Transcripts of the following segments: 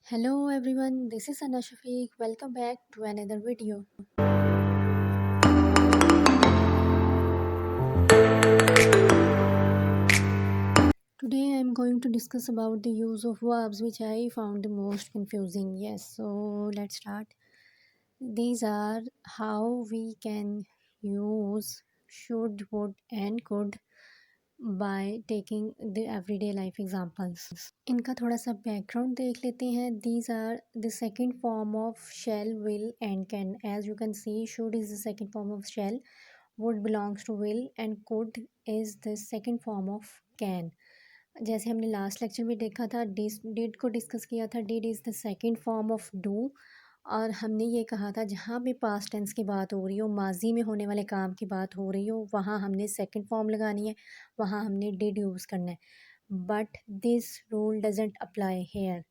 Hello everyone, this is Anna Shafiq. Welcome back to another video. Today I am going to discuss about the use of verbs which I found the most confusing. Yes, so let's start. These are how we can use should, would and could by taking the everyday life examples. इनका थोड़ा सा background देख लेते हैं. These are the second form of shall, will and can. As you can see, should is the second form of shall, would belongs to will and could is the second form of can. जैसे हमने last lecture में देखा था, did को discuss किया था. Did is the second form of do. और हमने ये कहा था जहाँ भी पास्ट टेंस की बात हो रही हो, माजी में होने वाले काम की बात हो रही हो, वहाँ हमने सेकंड फॉर्म लगानी है, वहाँ हमने डिड यूज़ करना है. But this rule doesn't apply here.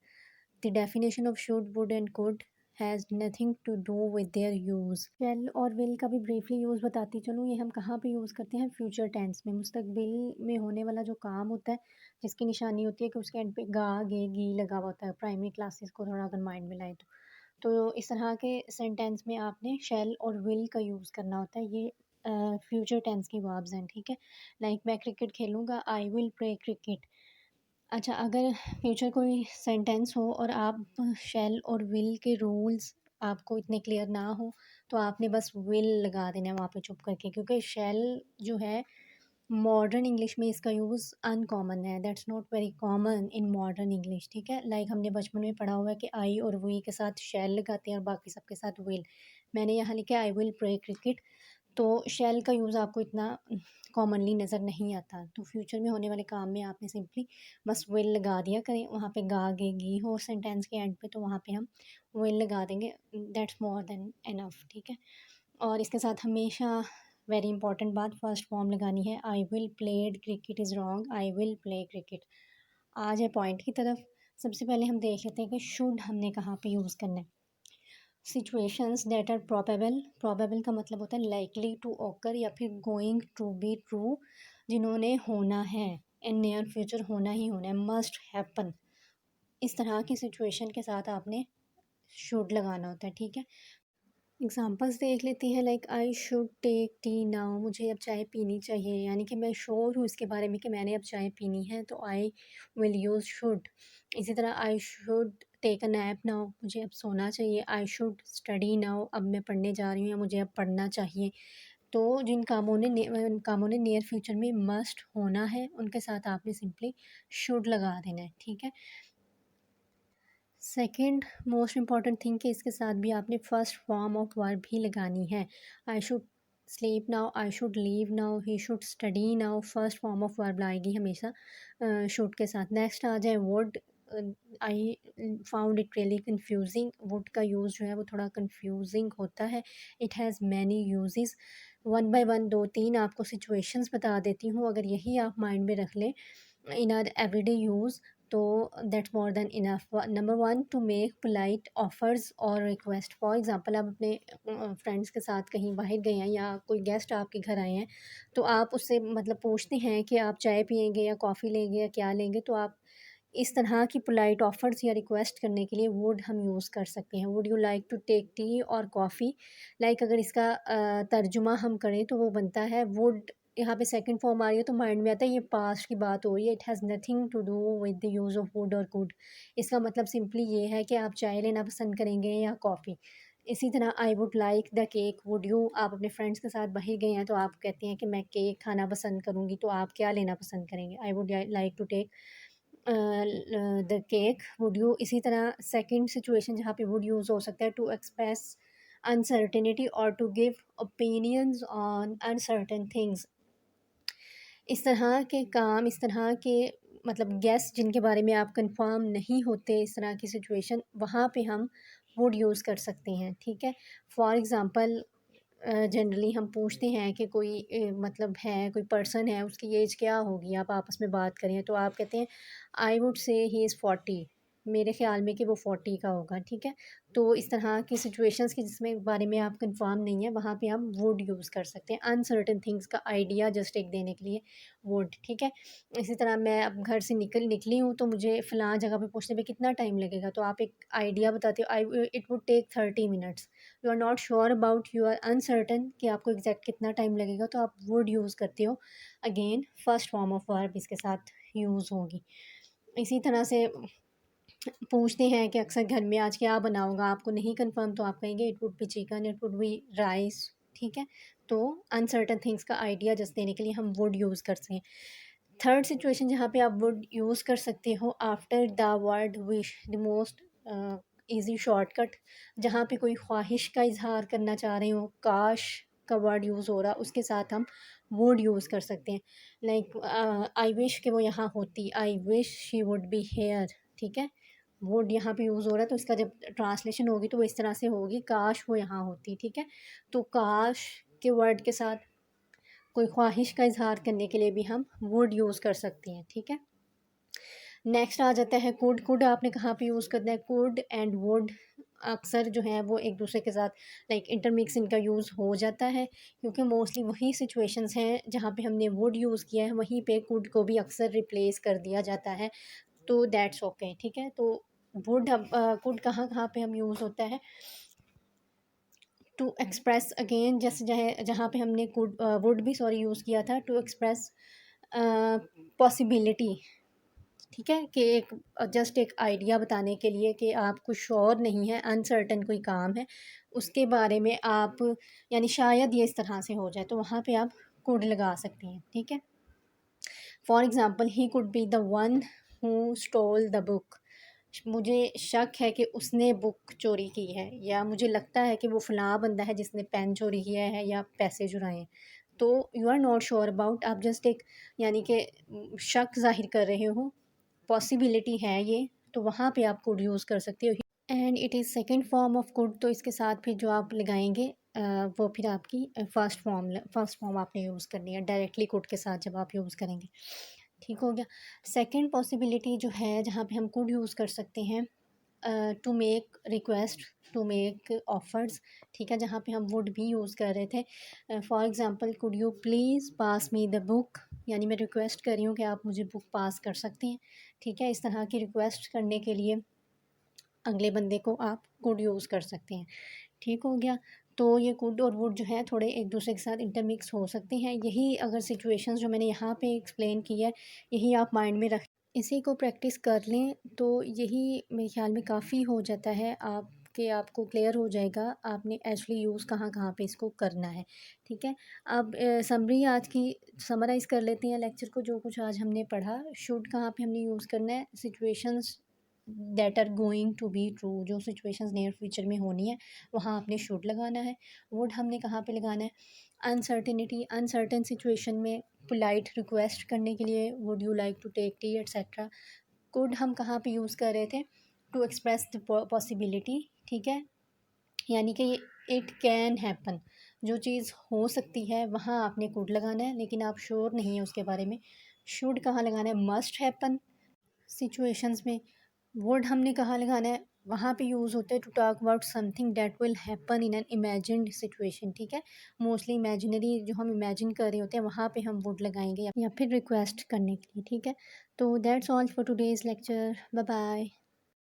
The definition of should, would and could has nothing to do with their use. Shall और विल का भी ब्रीफली यूज़ बताती चलूँ. ये हम कहाँ पे यूज़ करते हैं? फ्यूचर टेंस में. मुस्तकबिल में होने वाला जो काम होता है, जिसकी निशानी होती है कि उसके एंड पे गा गे गी लगा हुआ होता है. प्राइमरी क्लासेस को थोड़ा अगर माइंड में लाए तो इस तरह के सेंटेंस में आपने शैल और विल का यूज़ करना होता है. ये फ्यूचर टेंस की वर्ब्स हैं. ठीक है, लाइक मैं क्रिकेट खेलूँगा, आई विल प्ले क्रिकेट. अच्छा, अगर फ्यूचर कोई सेंटेंस हो और आप शैल और विल के रूल्स आपको इतने क्लियर ना हो, तो आपने बस विल लगा देना है वहाँ पे चुप करके, क्योंकि शैल जो है मॉडर्न इंग्लिश में इसका यूज़ अनकॉमन है. That's not very common in modern English. ठीक है, लाइक हमने बचपन में पढ़ा हुआ है कि आई और वी के साथ शैल लगाते हैं और बाकी सबके साथ विल. मैंने यहाँ लिखा आई विल प्ले क्रिकेट, तो शैल का यूज़ आपको इतना कॉमनली नज़र नहीं आता. तो फ्यूचर में होने वाले काम में आपने सिंपली बस विल लगा दिया करें. वहाँ पे गा गे गी हो सेंटेंस के एंड पे, तो वहाँ पे हम विल लगा देंगे. That's more than enough. ठीक है, और इसके साथ हमेशा वेरी इंपॉर्टेंट बात, फर्स्ट फॉर्म लगानी है. I will played cricket is wrong, I will play cricket. आज है पॉइंट की तरफ. सबसे पहले हम देख लेते हैं कि शुड हमने कहाँ पे यूज़ करना है. Situations that are probable. Probable का मतलब होता है लाइकली टू ऑकर या फिर गोइंग टू बी ट्रू, जिन्होंने होना है, इन नियर फ्यूचर होना ही होना है, मस्ट हैपन. इस तरह की सिचुएशन के साथ आपने शुड लगाना होता है. ठीक है, एग्ज़ाम्पल्स देख लेते हैं. Like I should take tea now, मुझे अब चाय पीनी चाहिए, यानी कि मैं श्योर हूँ इसके बारे में कि मैंने अब चाय पीनी है, तो आई विल यूज़ शुड. इसी तरह I should take a nap now, मुझे अब सोना चाहिए. आई शुड स्टडी नाउ, अब मैं पढ़ने जा रही हूँ या मुझे अब पढ़ना चाहिए. तो जिन कामों ने नियर फ्यूचर में मस्ट होना है, उनके साथ आपने सिंपली शुड लगा देना है. ठीक है, सेकंड मोस्ट इम्पॉर्टेंट थिंग कि इसके साथ भी आपने फर्स्ट फॉर्म ऑफ वर्ब भी लगानी है. I should sleep now, I should leave now, he should study now. First form of verb लाएगी हमेशा शुड के साथ. नेक्स्ट आ जाए would. I found it really confusing. Would का यूज़ जो है वो थोड़ा कन्फ्यूजिंग होता है. It has many uses. One by one, दो तीन आपको सिचुएशंस बता देती हूँ. अगर यही आप माइंड में रख लें इन आर एवरीडे यूज़, तो that's more than enough. Number one, to make polite offers और रिक्वेस्ट. फॉर एग्जांपल, आप अपने फ्रेंड्स के साथ कहीं बाहर गए हैं या कोई गेस्ट आपके घर आए हैं, तो आप उससे मतलब पूछते हैं कि आप चाय पियेंगे या कॉफ़ी लेंगे या क्या लेंगे. तो आप इस तरह की पोलाइट ऑफर्स या रिक्वेस्ट करने के लिए वुड हम यूज़ कर सकते हैं. Would you like to take tea और कॉफ़ी. लाइक अगर इसका तर्जुमा हम करें तो वो बनता है वुड. यहाँ पे सेकंड फॉर्म आ रही है तो माइंड में आता है ये पास्ट की बात हो रही है. It has nothing to do with the use of would और कुड. इसका मतलब सिंपली ये है कि आप चाय लेना पसंद करेंगे या कॉफ़ी. इसी तरह आई would like the cake. Would you, आप अपने फ्रेंड्स के साथ बाहर गए हैं तो आप कहते हैं कि मैं केक खाना पसंद करूँगी, तो आप क्या लेना पसंद करेंगे? I would like to take the cake. Would you. इसी तरह सेकंड सिचुएशन जहाँ पे वुड यूज़ हो सकता है, टू एक्सप्रेस अनसर्टेनिटी और to give opinions on uncertain things. इस तरह के काम, इस तरह के मतलब गेस जिनके बारे में आप कंफर्म नहीं होते, इस तरह की सिचुएशन, वहाँ पे हम वुड यूज़ कर सकते हैं. ठीक है, फॉर एग्ज़ाम्पल जनरली हम पूछते हैं कि कोई मतलब है, कोई पर्सन है, उसकी एज क्या होगी, आप आपस में बात करें तो आप कहते हैं I would say he is 40. मेरे ख़्याल में कि वो 40 का होगा, ठीक है। तो इस तरह की सिचुएशंस के जिसमें बारे में आप कंफर्म नहीं है, वहाँ पे हम वुड यूज़ कर सकते हैं अनसर्टेन थिंग्स का आइडिया जस्ट एक देने के लिए, वुड, ठीक है। इसी तरह मैं अब घर से निकली हूँ, तो मुझे फ़लाँ जगह पे पहुँचने में कितना टाइम लगेगा, तो आप एक आइडिया बताते हो, it would take 30 minutes. You are not sure about, you are uncertain कि आपको एग्जैक्ट कितना टाइम लगेगा, तो आप वुड यूज़ करते हो। Again first form of verb इसके साथ यूज़ होगी। इसी तरह से पूछते हैं कि अक्सर घर में आज क्या बना होगा, आपको नहीं कंफर्म, तो आप कहेंगे it would be chicken, it would be rice, ठीक है। तो अनसर्टन थिंग्स का आइडिया जस्ट देने के लिए हम वुड यूज़ करते हैं। थर्ड सिचुएशन जहाँ पे आप वुड यूज़ कर सकते हो after the word wish, the most easy shortcut, जहाँ पे कोई ख्वाहिश का इजहार करना चाह रहे हो, काश का वर्ड यूज़ हो रहा, उसके साथ हम वुड यूज़ कर सकते हैं। लाइक आई विश कि वो यहाँ होती, I wish she would be here, ठीक है। वुड यहाँ पे यूज़ हो रहा है, तो इसका जब ट्रांसलेशन होगी तो वो इस तरह से होगी, काश वो यहाँ होती, ठीक है। तो काश के वर्ड के साथ कोई ख्वाहिश का इजहार करने के लिए भी हम वुड यूज़ कर सकते हैं, ठीक है। नेक्स्ट आ जाता है कुड। कुड आपने कहाँ पे यूज़ करना है, कुड एंड वुड अक्सर जो है वो एक दूसरे के साथ लाइक इंटरमिक्स इनका यूज़ हो जाता है, क्योंकि मोस्टली वही सिचुएशंस हैं जहाँ पे हमने वुड यूज़ किया है, वहीं पे कुड को भी अक्सर रिप्लेस कर दिया जाता है, तो दैट्स ओके, ठीक है। तो वुड हम कुड कहाँ कहाँ पे हम यूज़ होता है, टू एक्सप्रेस अगेन, जैसे जहाँ पे हमने कुड वुड भी सॉरी यूज़ किया था, टू एक्सप्रेस पॉसिबिलिटी, ठीक है, कि एक जस्ट एक आइडिया बताने के लिए कि आप कुछ श्योर नहीं है, अनसर्टन कोई काम है उसके बारे में, आप यानी शायद ये इस तरह से हो जाए, तो वहाँ पे आप कुड लगा सकते हैं, ठीक है। For example, he could be the one who stole the book, मुझे शक है कि उसने बुक चोरी की है, या मुझे लगता है कि वो फ़लाँ बंदा है जिसने पेन चोरी किया है या पैसे चुराए हैं। तो you are not sure about, आप जस्ट एक यानी कि शक ज़ाहिर कर रहे हो, पॉसिबिलिटी है ये, तो वहाँ पे आप कुड यूज़ कर सकते हो। And it is second form of could, तो इसके साथ फिर जो आप लगाएंगे वो फिर आपकी फर्स्ट फॉर्म आपने यूज़ करनी है डायरेक्टली कुड के साथ जब आप यूज़ करेंगे, ठीक हो गया। सेकंड पॉसिबिलिटी जो है जहाँ पे हम कुड यूज़ कर सकते हैं, to make request, to make offers, ठीक है, जहाँ पे हम वुड भी यूज़ कर रहे थे। For example, could you please pass me the book, यानी मैं रिक्वेस्ट कर रही हूँ कि आप मुझे बुक पास कर सकते हैं, ठीक है। इस तरह की रिक्वेस्ट करने के लिए अगले बंदे को आप कुड यूज़ कर सकते हैं, ठीक हो गया। तो ये कुड और वुड जो है थोड़े एक दूसरे के साथ इंटरमिक्स हो सकते हैं, यही अगर सिचुएशंस जो मैंने यहाँ पे एक्सप्लेन की है, यही आप माइंड में रख, इसी को प्रैक्टिस कर लें, तो यही मेरे ख्याल में काफ़ी हो जाता है, आपको क्लियर हो जाएगा आपने एक्चुअली यूज़ कहाँ कहाँ पे इसको करना है, ठीक है। अब समरी आज की समराइज़ कर लेते हैं लेक्चर को, जो कुछ आज हमने पढ़ा। शुड कहाँ पे हमने यूज़ करना है, situations that are going to be true, जो सिचुएशंस नियर फ्यूचर में होनी है वहाँ आपने शुड लगाना है। वुड हमने कहाँ पे लगाना है, अनसर्टेनिटी, अनसर्टेन सिचुएशन में पोलाइट रिक्वेस्ट करने के लिए, would you like to take tea etcetera. Could हम कहाँ पे यूज़ कर रहे थे, टू एक्सप्रेस द पॉसिबिलिटी, ठीक है, यानी कि इट कैन हैपन, जो चीज़ हो सकती है वहाँ आपने कुड लगाना है, लेकिन आप श्योर नहीं है उसके बारे में। शुड कहाँ लगाना है, मस्ट हैपन सिचुएशंस में। वुड हमने कहाँ लगाना है, वहाँ पे यूज़ होता है to talk about something that will happen in an imagined situation, ठीक है। मोस्टली इमेजिनरी जो हम इमेजिन कर रहे होते हैं वहाँ पे हम वुड लगाएंगे, या फिर रिक्वेस्ट करने के लिए, ठीक है। तो that's all for today's lecture, bye bye.